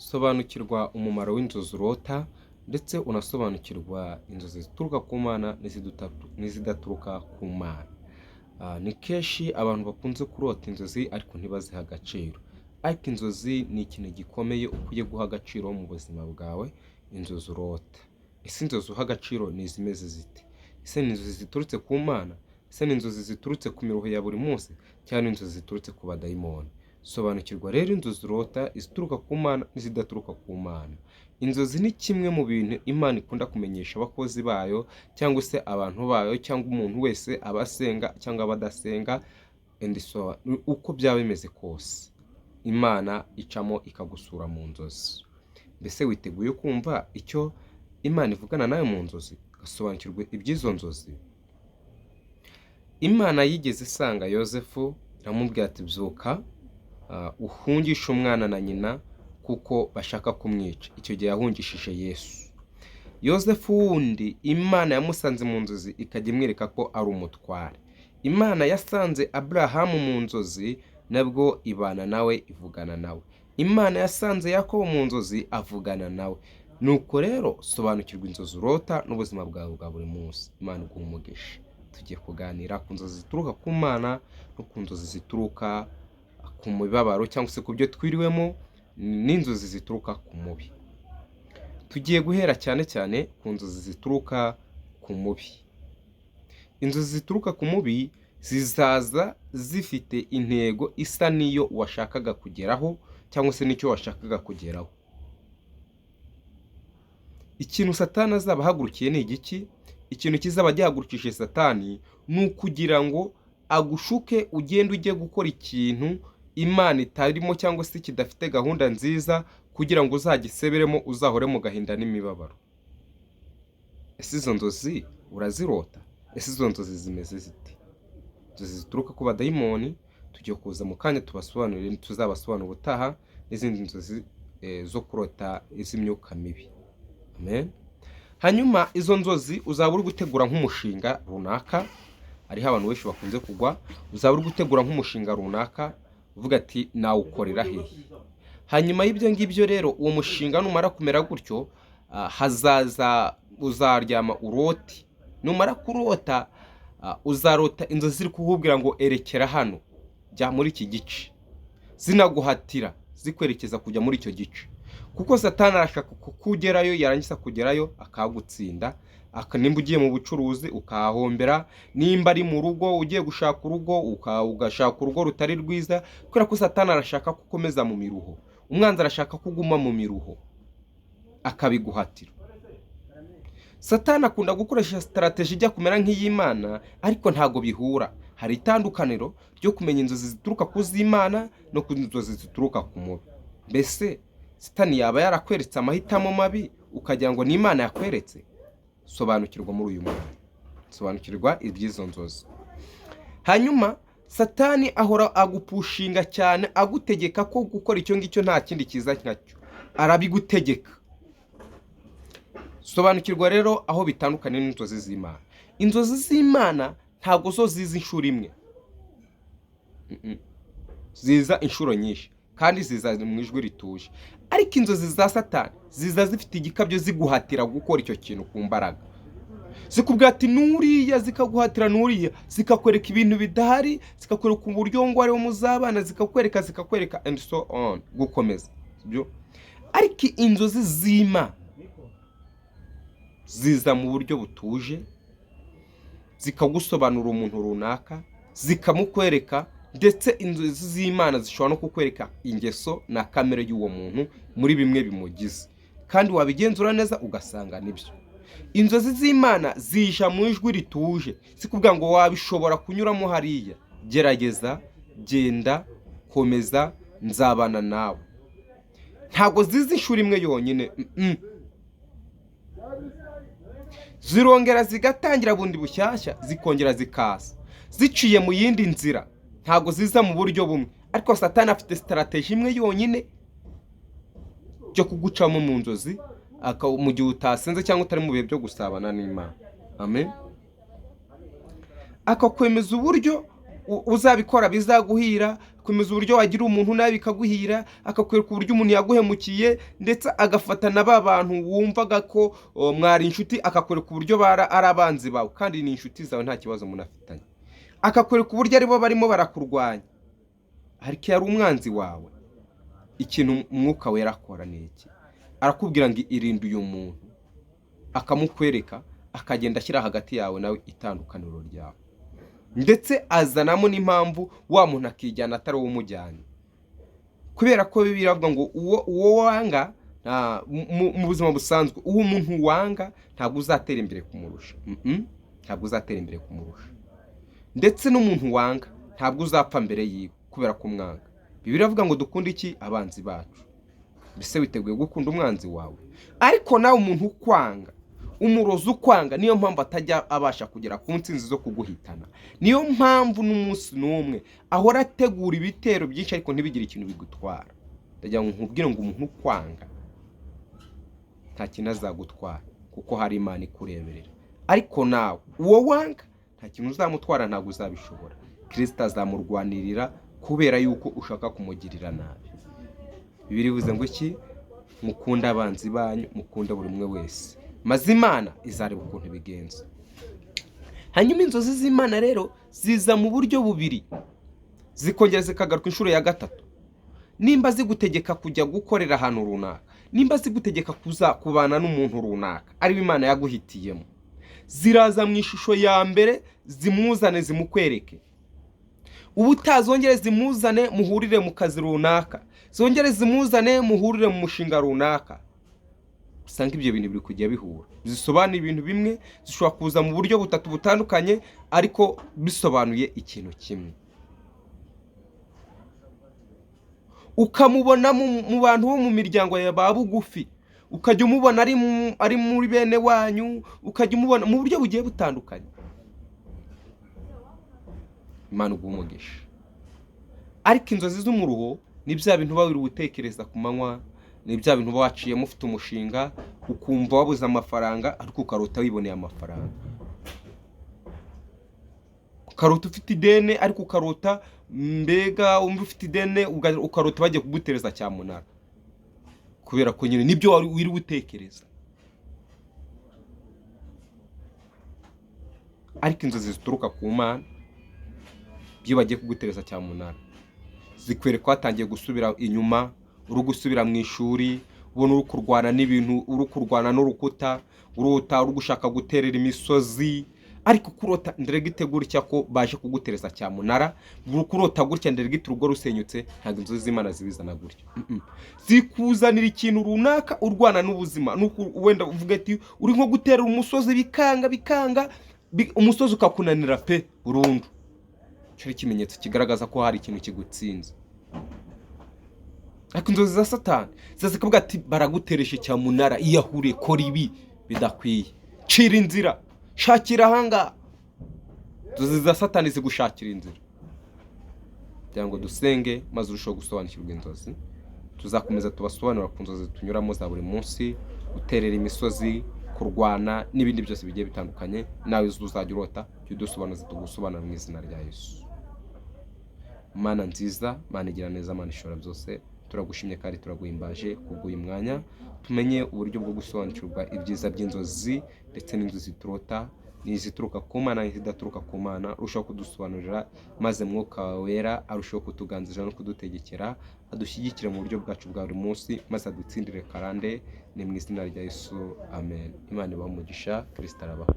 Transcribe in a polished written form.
Sobanukirwa umumaro w'inzozi urota ndetse unasobanukirwa inzozi zituruka ku Mana n'izidaturuka ku Mana. Ni kenshi abantu bakunze kurota inzozi ariko ntibazihe agaciro. Ariko inzozi ni ikintu gikomeye ukwiye guha agaciro mu buzima bwawe, inzozi urota. Ese inzozi uha agaciro ni izimeze zite? Ese ni inzozi ziturutse ku Mana? Ese ni inzozi ziturutse ku miruho ya buri munsi cyangwa inzozi ziturutse ku badayimoni? Sobanukirwa rero inzozi urota, izituruka ku Mana n'izidaturuka ku Mana. Inzozi ni kimwe mu bintu Imana ikunda kumenyesha abakozi bayo cyangwa se abantu bayo cyangwa umuntu wese abasenga cyangwa abadasenga uko byaba bimeze kose. Imana icamo ikagusura mu nzozi. Mbese witeguye kumva icyo Imana ivugana nawe mu nzozi? Gasobanukirwe iby'izo nzozi. Imana yigeze isanga Yosefu iramubwira ati byuka uhungishe umwana na nyina kuko bashaka kumwica. Icyo gihe yahungishije Yesu. Yosefu wundi Imana yamusanze mu nzozi ikajya imwereka ko ari umutware. Imana yasanze Aburahamu mu nzozi nabwo ibana nawe, ivugana nawe. Imana yasanze Yakobo mu nzozi avugana nawe. Nuko rero sobanukirwa inzozi urota n'ubuzima bwawe bwa buri munsi. Imana iguhe umugisha. Tugiye kuganira ku nzozi zituruka ku Mana no ku nzozi zituruka ku mibabaro cyangwa se ku byo twiriwemo n'inzozi zituruka ku mubi. Tugiye guhera cyane cyane ku nzozi zituruka ku mubi. Inzozi zituruka ku mubi zizaza zifite intego isa n'iyo washakaga kugeraho cyangwa se n'icyo washakaga kugeraho. Ikintu Satani azaba ahagurukiye ni igiki? Ikintu kizaba gihagurukije Satani ni ukugira ngo agushuke ugende ujye gukora ikintu Imana itarimo cyangwa se kidafite gahunda nziza kugira ngo uzagiseberemo, uzahore mu gahinda n'imibabaro. Ese izo nzozi urazirota? Ese izo nzozi zimeze zite? Inzozi zituruka ku badayimoni tugiye kuza mu kanya tubasobanurire, tuzabasobanura ubutaha n'izindi nzozi zo kurota iz'imyuka mibi. Amen. Hanyuma izo nzozi uzaba uri gutegura nk'umushinga runaka. Hariho abantu benshi bakunze kugwa. Uzaba uri gutegura nk'umushinga runaka uvuga ati nawukorera hehe. Hanyuma y'ibyo ngibyo rero uwo mushinga numara kumera gutyo hazaza uzaryama uroti. Numara kurota uzarota inzozi ziri kukubwira ngo erekera hano, jya muri iki gice, zinaguhatira zikwerekeza kujya muri icyo gice. Kuko Satani arashaka kukugerayo, yarangiza kugerayo akagutsinda. Nimba ugiye mu bucuruzi ukahahombera, nimba ari mu rugo ugiye gushaka urugo ugashaka urugo rutari rwiza, kubera ko Satani arashaka kukomeza mu miruho. Umwanzi arashaka kuguma mu miruho akabiguhatira. Satani akunda gukoresha strategy ijya kumera nk'iy'Imana ariko ntago bihura. Hari itandukaniro ryo kumenya inzozi zituruka ku z'Imana no ku nzozi zituruka ku mubi. Mbese Satani yaba yarakweretse amahitamo mabi ukagira ngo ni Imana yakweretse? Sobanukirwa muri uyu mwanya. Sobanukirwa iby'izo nzozi. Hanyuma Satani ahora agupushinga cyane, agutegeka ko gukora icyo ngicyo nta kindi kiza cyacyo. Arabigutegeka. Sobanukirwa rero aho bitandukanye n'inzozi z'Imana. Inzozi z'Imana ntago zo ziza inshuro imwe. Ziza inshuro nyinshi kandi ziza mu ijwi rituje. Ariko inzozi za Satani ziza zifite igikabyo ziguhatira gukora icyo kintu ku mbaraga. Zikubwira ati nuriya, zikaguhatira nuriya, zikakwereka ibintu bidahari, zikakwereka uburyo ngo ari wo muzabana, zikakwereka and so on, gukomeza. Sibyo? Ariko inzozi z'Imana ziza mu buryo butuje, zikagusobanura umuntu runaka, zikamukwereka, ndetse inzozi z'Imana zishobora no kukwereka ingeso na kamere y'uwo muntu muri bimwe bimugize, kandi wabigenzura neza ugasanga nibyo. Inzozi z'Imana zija mu ijwi rituje, zikubwira ngo wabishobora kunyuramo hariya, gerageza, genda, komeza, nzabana nawe. Ntago ziza inshuro imwe yonyine. Zirongera zigatangira bundi bushyashya, zikongera zikaza ziciye mu yindi nzira. Ntago ziza mu buryo bumwe, ariko Satani afite strategy imwe yonyine cyo kugucamo mu nzozi mu gihe utasenze cyangwa utari mu bihe byo gusabana n'Imana. Amen. Akakwemeza uburyo uzabikora bizaguhira, akomeza uburyo wagira umuntu nabi bikaguhira, akakwereka uburyo umuntu yaguhemukiye, ndetse agafata na ba bantu wumvaga ko mwari inshuti, akakwereka uburyo ari abanzi bawe kandi ni inshuti zawe nta kibazo munafitanye, akakwereka uburyo aribo barimo barakurwanya ariko yari umwanzi wawe. Ikintu umwuka wera akora ni iki? Arakubwira ngo irinde uyu muntu, akamukwereka, akagenda ashyira hagati yawe nawe itandukaniro ryawe, ndetse azanamo n'impamvu wa muntu akijyana atari uwo umujyanye, kubera ko Bibiliya iravuga ngo uwo wanga mu buzima busanzwe, uwo muntu wanga ntabwo uzatera imbere kumurusha, ntabwo uzatera imbere kumurusha, ndetse n'umuntu wanga ntabwo uzapfa mbere yiwe kubera ko umwanga. Bibiliya iravuga ngo dukunde iki? Abanzi bacu. Mbese witeguye gukunda umwanzi wawe? Ariko nawe umuntu ukwanga, umurozi ukwanga, niyo mpamvu atajya abasha kugera ku ntsinzi zo kuguhitana. Niyo mpamvu n'umunsi n'umwe ahora ategura ibitero byinshi ariko ntibigire ikintu bigutwara. Ndagira ngo nkubwire ngo umuntu ukwanga nta kintu azagutwara kuko hari Imana ikureberera. Ariko nawe uwo wanga nta kintu uzamutwara, ntabwo uzabishobora. Kristo azamurwanirira kubera yuko ushaka kumugirira nabi. Bibiliya ivuze ngo iki? Mukunda abanzi banyu, mukunda buri umwe wese, maze Imana izareba ukuntu bigenza. Hanyuma inzozi z'Imana rero ziza mu buryo bubiri, zikongera zikagaruka inshuro ya gatatu. Nimba zigutegeka kujya gukorera ahantu runaka, nimba zigutegeka kubana n'umuntu runaka ari Imana yaguhitiyemo, ziraza mu ishusho ya mbere, zimuzane zimukwereke. Ubutazongere zimuzane muhurire mu kazi runaka, zongere zimuzane muhurire mu mushinga runaka. Usanga ibyo bintu biri kujya bihura, zisobanuye ibintu bimwe, zishobora kuza mu buryo butatu butandukanye ariko bisobanuye ikintu kimwe. Ukamubona mu bantu bo mu miryango ya ba bugufi, ukajya umubona ari muri bene wanyu, ukajya umubona mu buryo bugiye butandukanye. Imana umugisha. Ariko inzozi z'umuruho ni bya bintu uba wiri utekereza ku manywa, ni bya bintu uba waciyemo ufite umushinga, ukumva wabuze amafaranga ariko ukarota wiboneye amafaranga. Ukarota ufite ideni ariko ukarota mbega umva ufite ideni, ukarota bagiye kugutereza cyamunara, kubera ko nyine nibyo wiri utekereza. Ariko inzozi zituruka ku Mana, byo bagiye kugutereza cyamunara, zikwereka ko watangiye gusubira inyuma, uri gusubira mu ishuri, ubona uri kurwana n'ibintu, uri kurwana n'urukuta, urota uri gushaka guterera imisozi, ariko kurota nderegite gutya ko baje kugutereza cyamunara, uri kurota gutya nderegite urugo rusenyutse. Ntabwo inzozi z'Imana zibizana gutya, zikuzanira ikintu runaka, urwana n'ubuzima, nuko wenda uvuga ati uri nko guterera umusozi bikanga, umusozi ukakunanira pe burundu. Cyo ikimenyetso kigaragaza ko hari ikintu kigutsinze. Ariko inzozi za Satani zikavuga ati baraguteresha cyamunara, iyahure, kora ibi bidakwiye, cira inzira, shakira hanga. Inzozi za Satani zigushakira inzira. Kugira ngo dusenge maze urushaho gusobanukirwa inzozi, tuzakomeza tubasobanura ku nzozi tunyuramo za buri munsi, guterera imisozi, kurwana n'ibindi byose bigiye bitandukanye. Nawe uzajya urota, cyo dusobanuza tugusobanura mu izina rya Yesu. Mana nziza, Mana igira neza, Mana ishobora byose, turagushimye kandi turaguhimbaje kubw'uyu mwanya. Tumenye uburyo bwo gusobanukirwa ibyiza by'inzozi ndetse n'inzozi turota, n'izituruka ku Mana n'izidaturuka ku Mana. Urushaho kudusobanurira maze Mwuka wera arushaho kutuganzira no kudutegekera, adushyigikire mu buryo bwacu bwa buri munsi, maze adutsindire karande. Ni mu izina rya Yesu, amen. Imana ibahe umugisha. Kristo arabaho.